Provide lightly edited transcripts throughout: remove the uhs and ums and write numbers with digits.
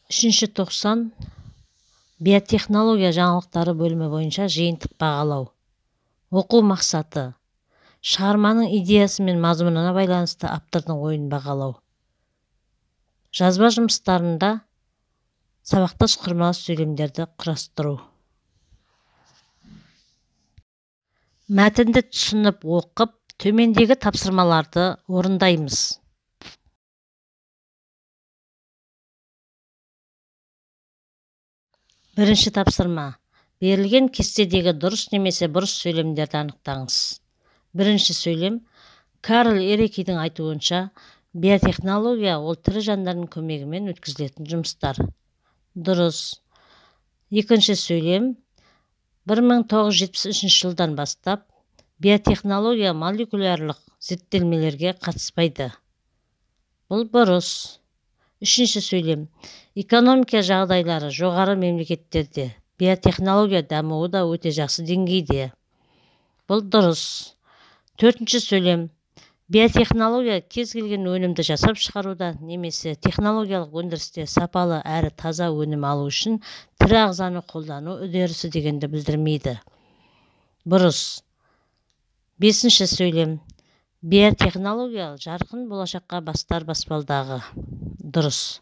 3-90 биотехнология жаңалықтары бөлімі бойынша жиынтық бағалау. Оқу мақсаты: шығарманың идеясы мен мазмұнына байланысты автордың ойын бағалау. Жазба жұмыстарында сабақтас құрмалас сөйлемдерді құрастыру. Мәтінді түсініп оқып, төмендегі тапсырмаларды орындаймыз. Бірінші тапсырма: берілген кестедегі дұрыс немесе бұрыс сөйлемдерді анықтаңыз. Бірінші сөйлем: Карл Эрекидің айтуынша, биотехнология ол тірі жандардың көмегімен өткізілетін жұмыстар. Дұрыс. Екінші сөйлем: 1973 жылдан бастап биотехнология молекулярлық зерттелмелерге қатыспайды. Бұл бұрыс. Үшінші сөйлем: экономика жағдайлары жоғары мемлекеттерде биотехнология дамуы да өте жақсы деңгейде. Бұл дұрыс. Төртінші сөйлем: биотехнология кез келген өнімді жасап шығаруда немесе технологиялық өндірісте сапалы әрі таза өнім алу үшін тірі ағзаны қолдану үдерісі дегенді білдірмейді. Бұрыс. Бесінші сөйлем: биотехнология жарқын болашаққа бастар баспалдағы. Дұрыс.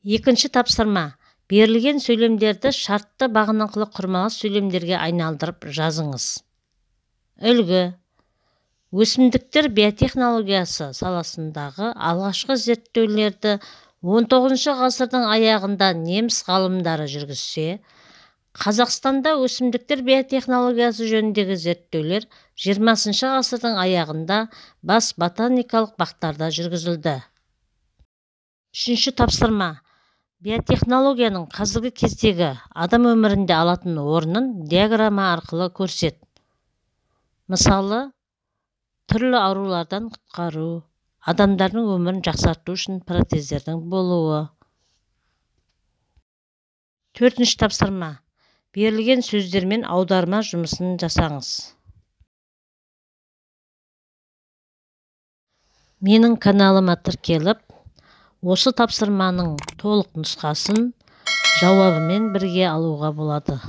Екінші тапсырма: берілген сөйлемдерді шартты бағыныңқылы құрмалас сөйлемдерге айналдырып жазыңыз. Үлгі: өсімдіктер биотехнологиясы саласындағы алғашқы зерттеулерді 19 ғасырдың аяғында неміс ғалымдары жүргізсе, Қазақстанда өсімдіктер биотехнологиясы жөніндегі зерттеулер 20 ғасырдың аяғында бас ботаникалық бақтарда жүргізілді. Үшінші тапсырма: биотехнологияның қазіргі кездегі адам өмірінде алатын орнын диаграмма арқылы көрсет. Мысалы, түрлі аурулардан құтқару, адамдардың өмірін жақсарту үшін протездердің болуы. Төртінші тапсырма: берілген сөздермен аударма жұмысын жасаңыз. Менің каналыма тіркеліп, осы тапсырманың толық нұсқасын жауабымен бірге алуға болады.